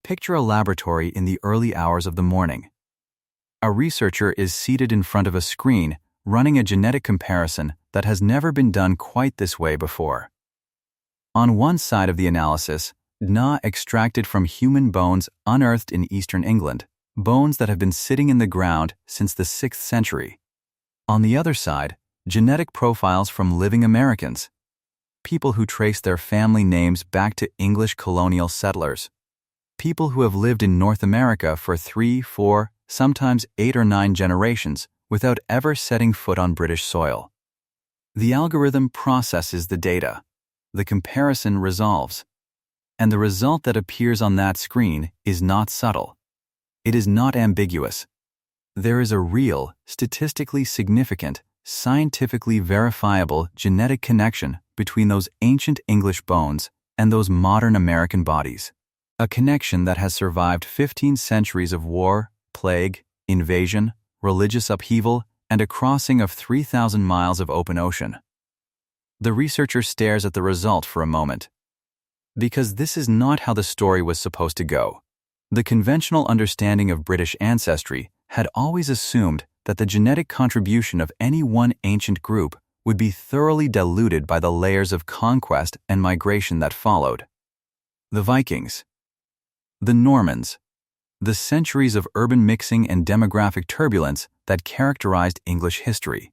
Picture a laboratory in the early hours of the morning. A researcher is seated in front of a screen, running a genetic comparison that has never been done quite this way before. On one side of the analysis, DNA extracted from human bones unearthed in eastern England, bones that have been sitting in the ground since the 6th century. On the other side, genetic profiles from living Americans, people who trace their family names back to English colonial settlers, people who have lived in North America for 3, 4, sometimes 8 or 9 generations without ever setting foot on British soil. The algorithm processes the data. The comparison resolves. And the result that appears on that screen is not subtle. It is not ambiguous. There is a real, statistically significant, scientifically verifiable genetic connection between those ancient English bones and those modern American bodies. A connection that has survived 15 centuries of war, plague, invasion, religious upheaval, and a crossing of 3,000 miles of open ocean. The researcher stares at the result for a moment. Because this is not how the story was supposed to go. The conventional understanding of British ancestry had always assumed that the genetic contribution of any one ancient group would be thoroughly diluted by the layers of conquest and migration that followed. The Vikings, the Normans, the centuries of urban mixing and demographic turbulence that characterized English history.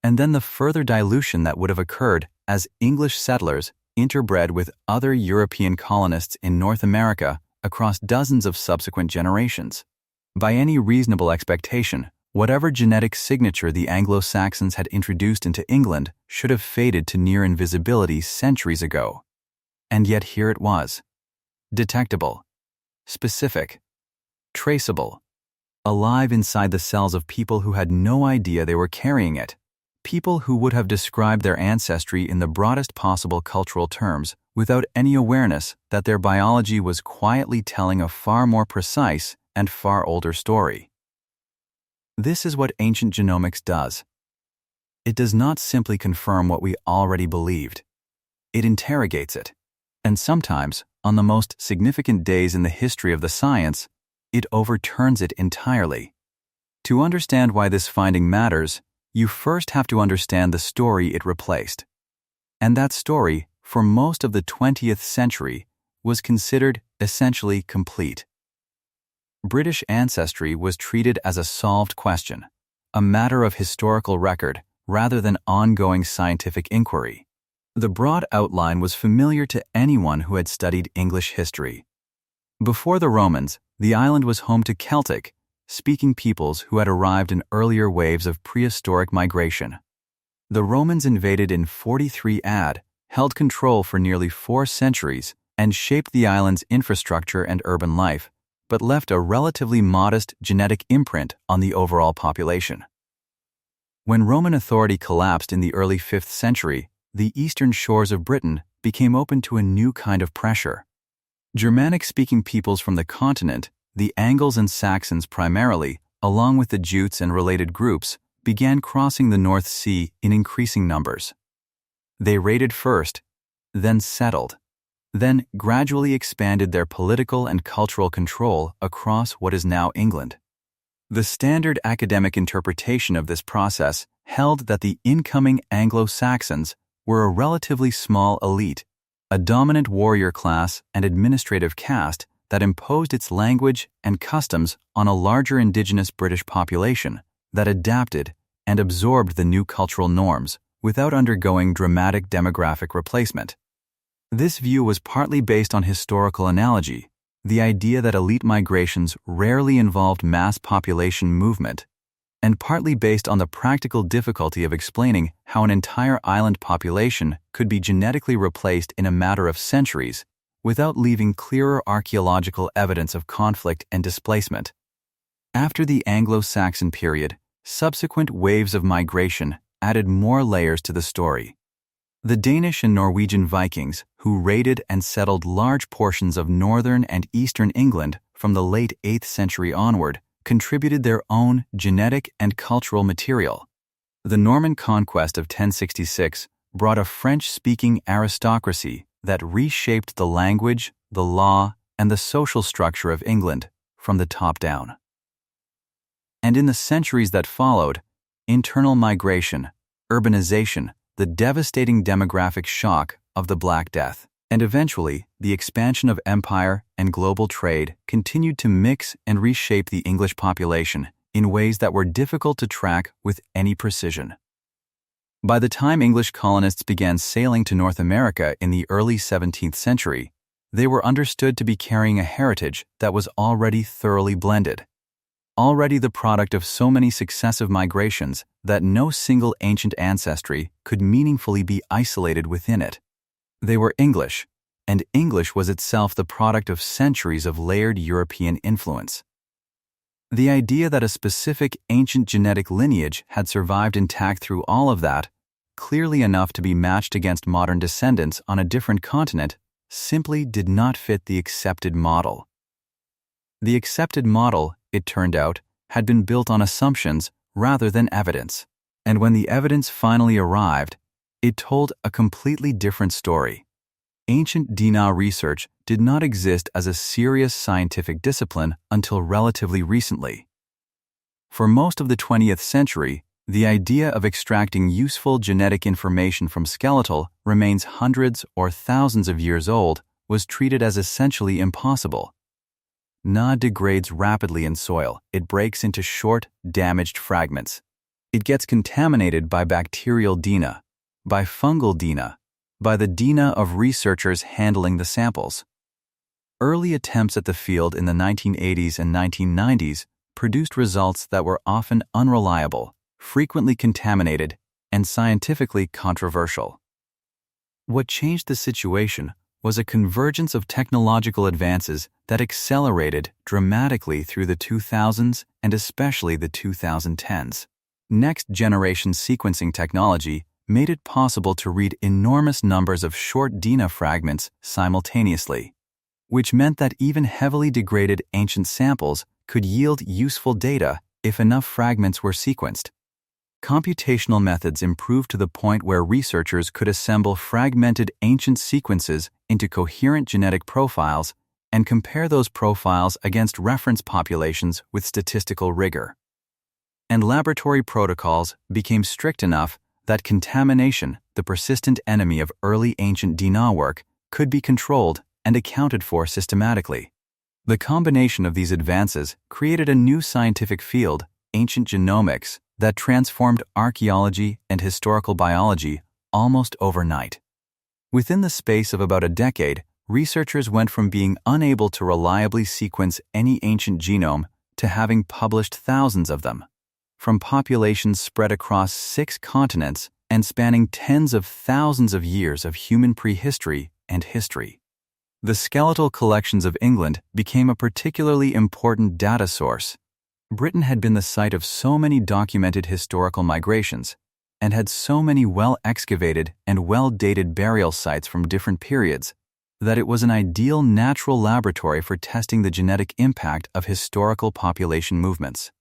And then the further dilution that would have occurred as English settlers interbred with other European colonists in North America across dozens of subsequent generations. By any reasonable expectation, whatever genetic signature the Anglo-Saxons had introduced into England should have faded to near invisibility centuries ago. And yet here it was. Detectable. Specific. Traceable. Alive inside the cells of people who had no idea they were carrying it. People who would have described their ancestry in the broadest possible cultural terms without any awareness that their biology was quietly telling a far more precise and far older story. This is what ancient genomics does. It does not simply confirm what we already believed. It interrogates it. And sometimes, on the most significant days in the history of the science, it overturns it entirely. To understand why this finding matters, you first have to understand the story it replaced. And that story, for most of the 20th century, was considered essentially complete. British ancestry was treated as a solved question, a matter of historical record rather than ongoing scientific inquiry. The broad outline was familiar to anyone who had studied English history. Before the Romans, the island was home to Celtic-speaking peoples who had arrived in earlier waves of prehistoric migration. The Romans invaded in 43 AD, held control for nearly 4 centuries, and shaped the island's infrastructure and urban life, but left a relatively modest genetic imprint on the overall population. When Roman authority collapsed in the early 5th century, the eastern shores of Britain became open to a new kind of pressure. Germanic-speaking peoples from the continent, the Angles and Saxons primarily, along with the Jutes and related groups, began crossing the North Sea in increasing numbers. They raided first, then settled, then gradually expanded their political and cultural control across what is now England. The standard academic interpretation of this process held that the incoming Anglo-Saxons were a relatively small elite, a dominant warrior class and administrative caste that imposed its language and customs on a larger indigenous British population that adapted and absorbed the new cultural norms without undergoing dramatic demographic replacement. This view was partly based on historical analogy, the idea that elite migrations rarely involved mass population movement, and partly based on the practical difficulty of explaining how an entire island population could be genetically replaced in a matter of centuries without leaving clearer archaeological evidence of conflict and displacement. After the Anglo-Saxon period, subsequent waves of migration added more layers to the story. The Danish and Norwegian Vikings, who raided and settled large portions of northern and eastern England from the late 8th century onward, contributed their own genetic and cultural material. The Norman conquest of 1066 brought a French-speaking aristocracy that reshaped the language, the law, and the social structure of England from the top down. And in the centuries that followed, internal migration, urbanization, the devastating demographic shock of the Black Death, and eventually the expansion of empire and global trade continued to mix and reshape the English population in ways that were difficult to track with any precision. By the time English colonists began sailing to North America in the early 17th century, they were understood to be carrying a heritage that was already thoroughly blended, already the product of so many successive migrations that no single ancient ancestry could meaningfully be isolated within it. They were English, and English was itself the product of centuries of layered European influence. The idea that a specific ancient genetic lineage had survived intact through all of that, clearly enough to be matched against modern descendants on a different continent, simply did not fit the accepted model. The accepted model, it turned out, had been built on assumptions rather than evidence, and when the evidence finally arrived, it told a completely different story. Ancient DNA research did not exist as a serious scientific discipline until relatively recently. For most of the 20th century, the idea of extracting useful genetic information from skeletal remains hundreds or thousands of years old was treated as essentially impossible. DNA degrades rapidly in soil. It breaks into short, damaged fragments. It gets contaminated by bacterial DNA, by fungal DNA, by the DNA of researchers handling the samples. Early attempts at the field in the 1980s and 1990s produced results that were often unreliable, frequently contaminated, and scientifically controversial. What changed the situation was a convergence of technological advances that accelerated dramatically through the 2000s and especially the 2010s. Next-generation sequencing technology made it possible to read enormous numbers of short DNA fragments simultaneously, which meant that even heavily degraded ancient samples could yield useful data if enough fragments were sequenced. Computational methods improved to the point where researchers could assemble fragmented ancient sequences into coherent genetic profiles and compare those profiles against reference populations with statistical rigor. And laboratory protocols became strict enough that contamination, the persistent enemy of early ancient DNA work, could be controlled and accounted for systematically. The combination of these advances created a new scientific field, ancient genomics, that transformed archaeology and historical biology almost overnight. Within the space of about a decade, researchers went from being unable to reliably sequence any ancient genome to having published thousands of them, from populations spread across 6 continents and spanning tens of thousands of years of human prehistory and history. The skeletal collections of England became a particularly important data source. Britain had been the site of so many documented historical migrations and had so many well-excavated and well-dated burial sites from different periods that it was an ideal natural laboratory for testing the genetic impact of historical population movements.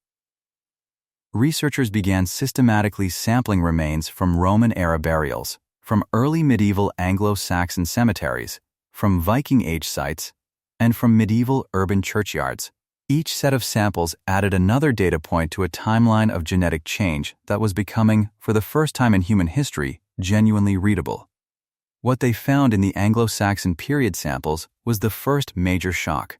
Researchers began systematically sampling remains from Roman-era burials, from early medieval Anglo-Saxon cemeteries, from Viking-age sites, and from medieval urban churchyards. Each set of samples added another data point to a timeline of genetic change that was becoming, for the first time in human history, genuinely readable. What they found in the Anglo-Saxon period samples was the first major shock.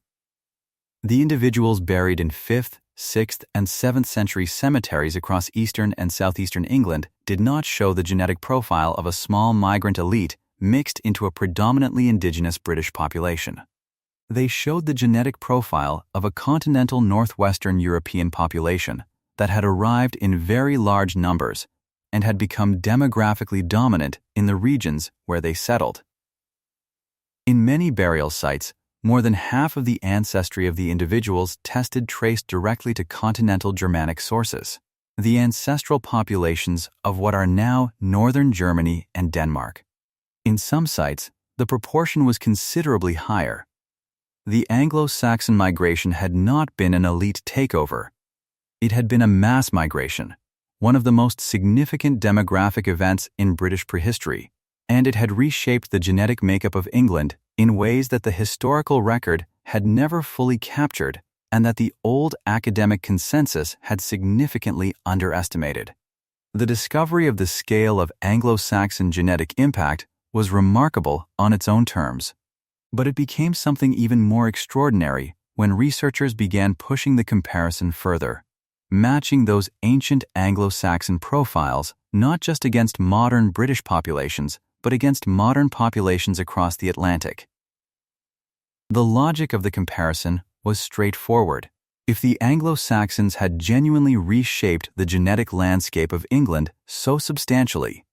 The individuals buried in 5th, 6th, and 7th century cemeteries across eastern and southeastern England did not show the genetic profile of a small migrant elite mixed into a predominantly indigenous British population. They showed the genetic profile of a continental northwestern European population that had arrived in very large numbers and had become demographically dominant in the regions where they settled. In many burial sites, more than half of the ancestry of the individuals tested traced directly to continental Germanic sources, the ancestral populations of what are now northern Germany and Denmark. In some sites, the proportion was considerably higher. The Anglo-Saxon migration had not been an elite takeover. It had been a mass migration, one of the most significant demographic events in British prehistory, and it had reshaped the genetic makeup of England in ways that the historical record had never fully captured and that the old academic consensus had significantly underestimated. The discovery of the scale of Anglo-Saxon genetic impact was remarkable on its own terms. But it became something even more extraordinary when researchers began pushing the comparison further, matching those ancient Anglo-Saxon profiles not just against modern British populations, but against modern populations across the Atlantic. The logic of the comparison was straightforward. If the Anglo-Saxons had genuinely reshaped the genetic landscape of England so substantially,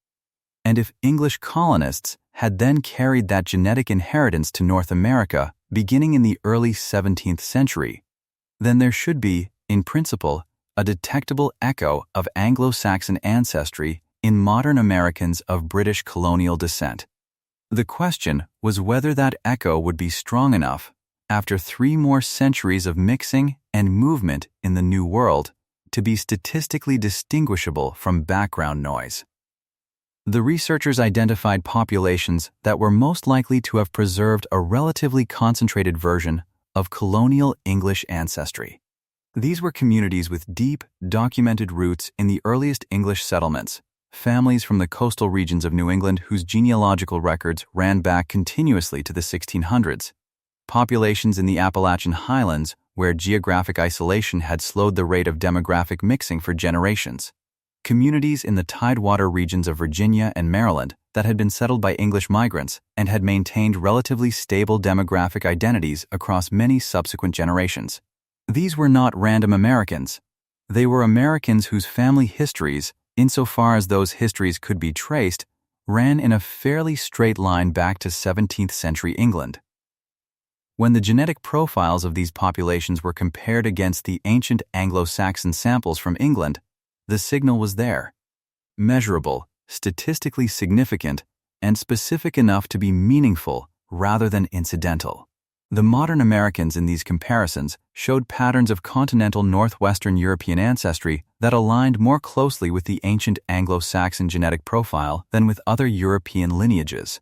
and if English colonists had then carried that genetic inheritance to North America beginning in the early 17th century, then there should be, in principle, a detectable echo of Anglo-Saxon ancestry in modern Americans of British colonial descent. The question was whether that echo would be strong enough, after 3 more centuries of mixing and movement in the New World, to be statistically distinguishable from background noise. The researchers identified populations that were most likely to have preserved a relatively concentrated version of colonial English ancestry. These were communities with deep, documented roots in the earliest English settlements, families from the coastal regions of New England whose genealogical records ran back continuously to the 1600s, populations in the Appalachian Highlands where geographic isolation had slowed the rate of demographic mixing for generations, communities in the tidewater regions of Virginia and Maryland that had been settled by English migrants and had maintained relatively stable demographic identities across many subsequent generations. These were not random Americans. They were Americans whose family histories, insofar as those histories could be traced, ran in a fairly straight line back to 17th century England. When the genetic profiles of these populations were compared against the ancient Anglo-Saxon samples from England, the signal was there, measurable, statistically significant, and specific enough to be meaningful rather than incidental. The modern Americans in these comparisons showed patterns of continental northwestern European ancestry that aligned more closely with the ancient Anglo-Saxon genetic profile than with other European lineages.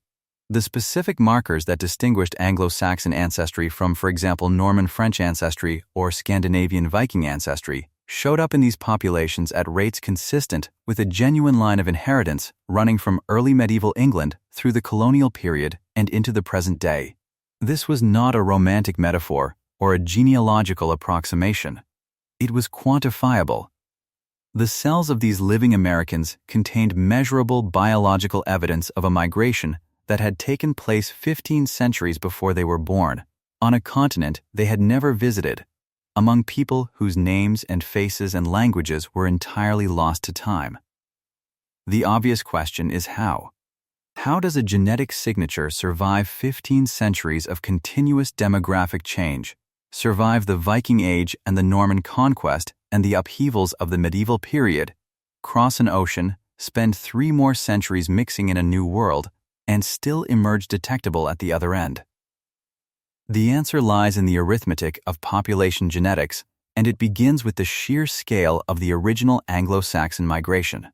The specific markers that distinguished Anglo-Saxon ancestry from, for example, Norman French ancestry or Scandinavian Viking ancestry showed up in these populations at rates consistent with a genuine line of inheritance running from early medieval England through the colonial period and into the present day. This was not a romantic metaphor or a genealogical approximation. It was quantifiable. The cells of these living Americans contained measurable biological evidence of a migration that had taken place 15 centuries before they were born, on a continent they had never visited, among people whose names and faces and languages were entirely lost to time. The obvious question is how? How does a genetic signature survive 15 centuries of continuous demographic change, survive the Viking Age and the Norman Conquest and the upheavals of the medieval period, cross an ocean, spend 3 more centuries mixing in a new world, and still emerge detectable at the other end? The answer lies in the arithmetic of population genetics, and it begins with the sheer scale of the original Anglo-Saxon migration.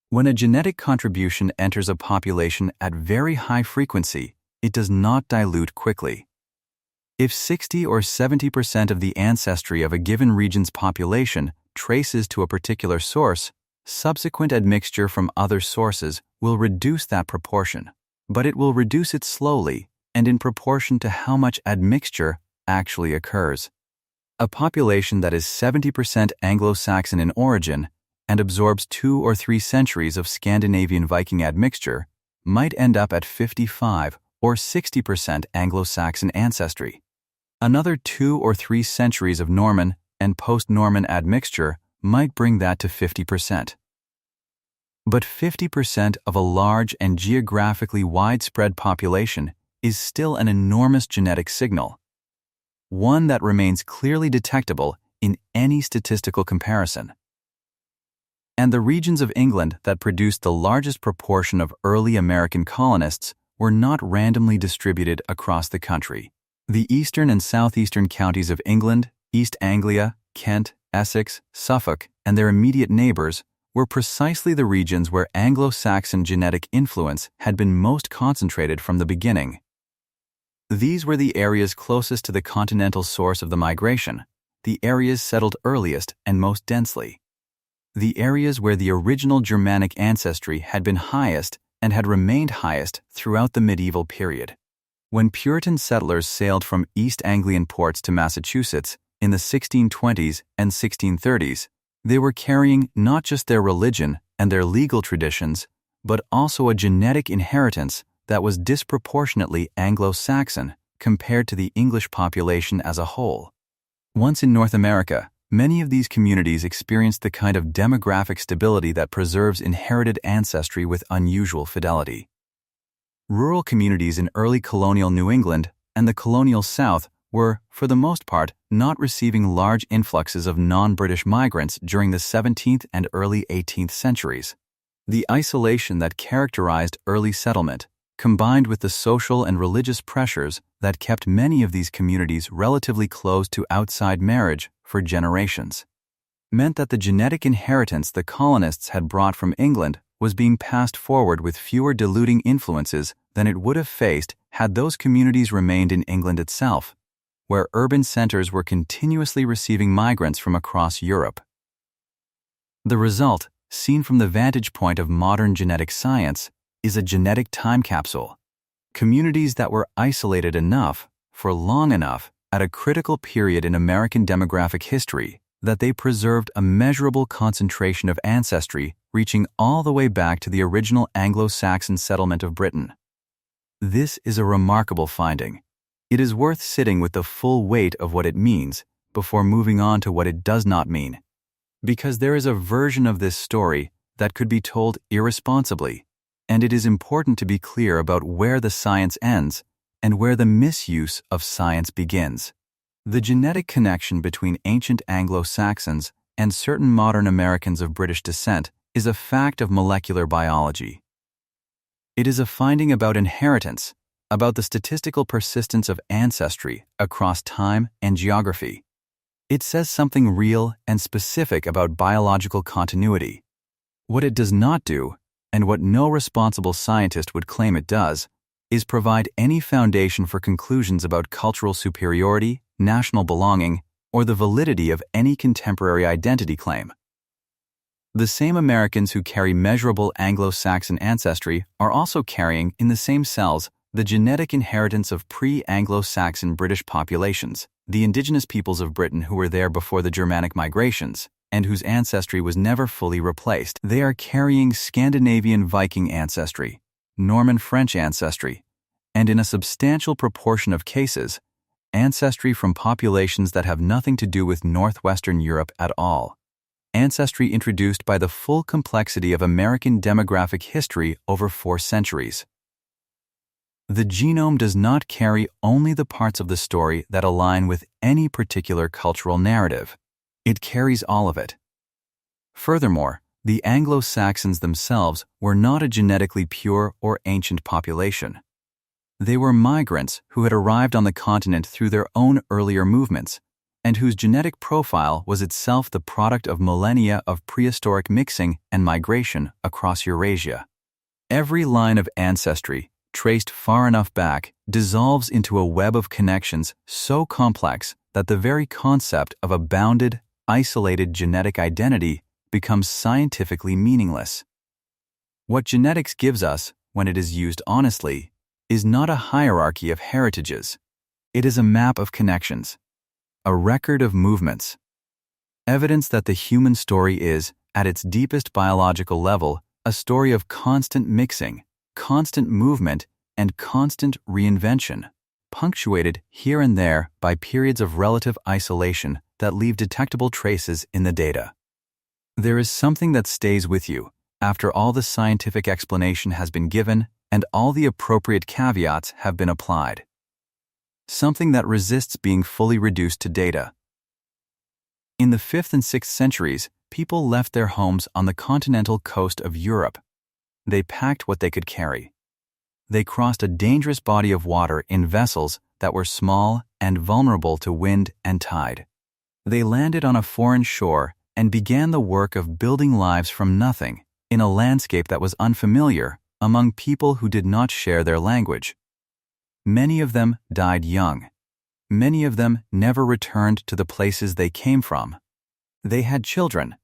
When a genetic contribution enters a population at very high frequency, it does not dilute quickly. If 60 or 70% of the ancestry of a given region's population traces to a particular source, subsequent admixture from other sources will reduce that proportion, but it will reduce it slowly and in proportion to how much admixture actually occurs. A population that is 70% Anglo-Saxon in origin and absorbs 2 or 3 centuries of Scandinavian Viking admixture might end up at 55 or 60% Anglo-Saxon ancestry. Another 2 or 3 centuries of Norman and post-Norman admixture might bring that to 50%. But 50% of a large and geographically widespread population is still an enormous genetic signal, one that remains clearly detectable in any statistical comparison. And the regions of England that produced the largest proportion of early American colonists were not randomly distributed across the country. The eastern and southeastern counties of England, East Anglia, Kent, Essex, Suffolk, and their immediate neighbors were precisely the regions where Anglo-Saxon genetic influence had been most concentrated from the beginning. These were the areas closest to the continental source of the migration, the areas settled earliest and most densely. The areas where the original Germanic ancestry had been highest and had remained highest throughout the medieval period. When Puritan settlers sailed from East Anglian ports to Massachusetts in the 1620s and 1630s, they were carrying not just their religion and their legal traditions, but also a genetic inheritance that was disproportionately Anglo-Saxon compared to the English population as a whole. Once in North America, many of these communities experienced the kind of demographic stability that preserves inherited ancestry with unusual fidelity. Rural communities in early colonial New England and the colonial South were, for the most part, not receiving large influxes of non-British migrants during the 17th and early 18th centuries. The isolation that characterized early settlement, combined with the social and religious pressures that kept many of these communities relatively close to outside marriage for generations, meant that the genetic inheritance the colonists had brought from England was being passed forward with fewer diluting influences than it would have faced had those communities remained in England itself, where urban centers were continuously receiving migrants from across Europe. The result, seen from the vantage point of modern genetic science, is a genetic time capsule. Communities that were isolated enough, for long enough, at a critical period in American demographic history, that they preserved a measurable concentration of ancestry reaching all the way back to the original Anglo-Saxon settlement of Britain. This is a remarkable finding. It is worth sitting with the full weight of what it means before moving on to what it does not mean, because there is a version of this story that could be told irresponsibly, and it is important to be clear about where the science ends and where the misuse of science begins. The genetic connection between ancient Anglo-Saxons and certain modern Americans of British descent is a fact of molecular biology. It is a finding about inheritance, about the statistical persistence of ancestry across time and geography. It says something real and specific about biological continuity. What it does not do, and what no responsible scientist would claim it does, is provide any foundation for conclusions about cultural superiority, national belonging, or the validity of any contemporary identity claim. The same Americans who carry measurable Anglo-Saxon ancestry are also carrying in the same cells the genetic inheritance of pre-Anglo-Saxon British populations, the indigenous peoples of Britain who were there before the Germanic migrations, and whose ancestry was never fully replaced. They are carrying Scandinavian Viking ancestry, Norman French ancestry, and in a substantial proportion of cases, ancestry from populations that have nothing to do with Northwestern Europe at all. Ancestry introduced by the full complexity of American demographic history over 4 centuries. The genome does not carry only the parts of the story that align with any particular cultural narrative. It carries all of it. Furthermore, the Anglo-Saxons themselves were not a genetically pure or ancient population. They were migrants who had arrived on the continent through their own earlier movements, and whose genetic profile was itself the product of millennia of prehistoric mixing and migration across Eurasia. Every line of ancestry, traced far enough back, dissolves into a web of connections so complex that the very concept of a bounded, isolated genetic identity becomes scientifically meaningless. What genetics gives us, when it is used honestly, is not a hierarchy of heritages. It is a map of connections, a record of movements, evidence that the human story is, at its deepest biological level, a story of constant mixing, constant movement, and constant reinvention, punctuated here and there by periods of relative isolation that leave detectable traces in the data. There is something that stays with you after all the scientific explanation has been given and all the appropriate caveats have been applied. Something that resists being fully reduced to data. In the 5th and 6th centuries, people left their homes on the continental coast of Europe. They packed what they could carry. They crossed a dangerous body of water in vessels that were small and vulnerable to wind and tide. They landed on a foreign shore and began the work of building lives from nothing in a landscape that was unfamiliar among people who did not share their language. Many of them died young. Many of them never returned to the places they came from. They had children,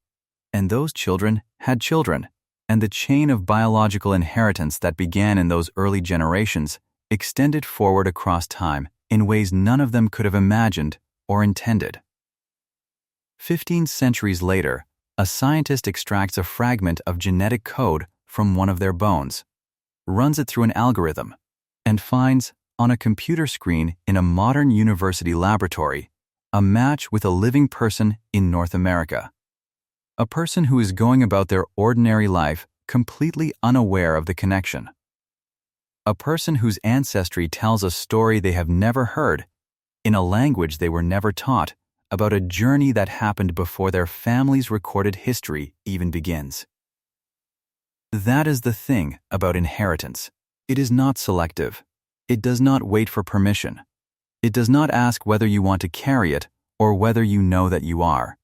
and those children had children, and the chain of biological inheritance that began in those early generations extended forward across time in ways none of them could have imagined or intended. 15 centuries later, a scientist extracts a fragment of genetic code from one of their bones, runs it through an algorithm, and finds, on a computer screen in a modern university laboratory, a match with a living person in North America. A person who is going about their ordinary life completely unaware of the connection. A person whose ancestry tells a story they have never heard, in a language they were never taught, about a journey that happened before their family's recorded history even begins. That is the thing about inheritance. It is not selective. It does not wait for permission. It does not ask whether you want to carry it or whether you know that you are.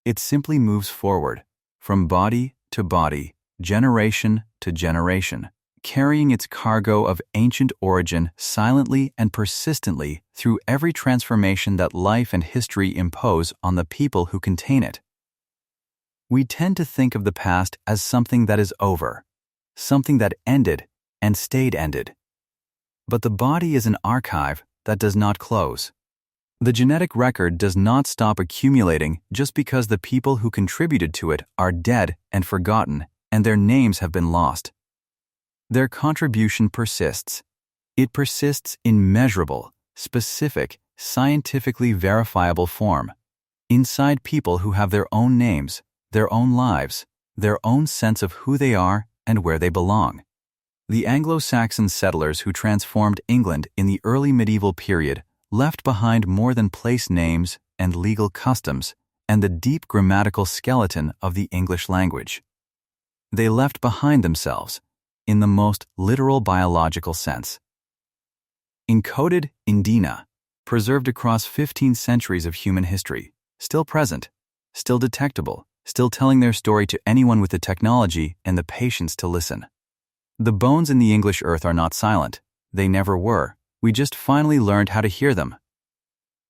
It simply moves forward, from body to body, generation to generation, carrying its cargo of ancient origin silently and persistently through every transformation that life and history impose on the people who contain it. We tend to think of the past as something that is over, something that ended and stayed ended. But the body is an archive that does not close. The genetic record does not stop accumulating just because the people who contributed to it are dead and forgotten and their names have been lost. Their contribution persists. It persists in measurable, specific, scientifically verifiable form, inside people who have their own names, their own lives, their own sense of who they are and where they belong. The Anglo-Saxon settlers who transformed England in the early medieval period left behind more than place names and legal customs and the deep grammatical skeleton of the English language. They left behind themselves, in the most literal biological sense. Encoded in DNA, preserved across 15 centuries of human history, still present, still detectable, still telling their story to anyone with the technology and the patience to listen. The bones in the English earth are not silent. They never were. We just finally learned how to hear them.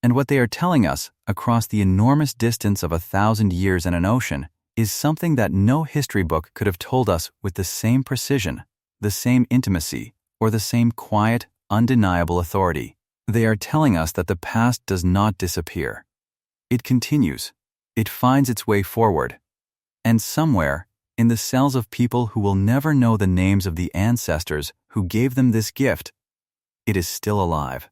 And what they are telling us, across the enormous distance of 1,000 years and an ocean, is something that no history book could have told us with the same precision, the same intimacy, or the same quiet, undeniable authority. They are telling us that the past does not disappear. It continues. It finds its way forward. And somewhere, in the cells of people who will never know the names of the ancestors who gave them this gift, it is still alive.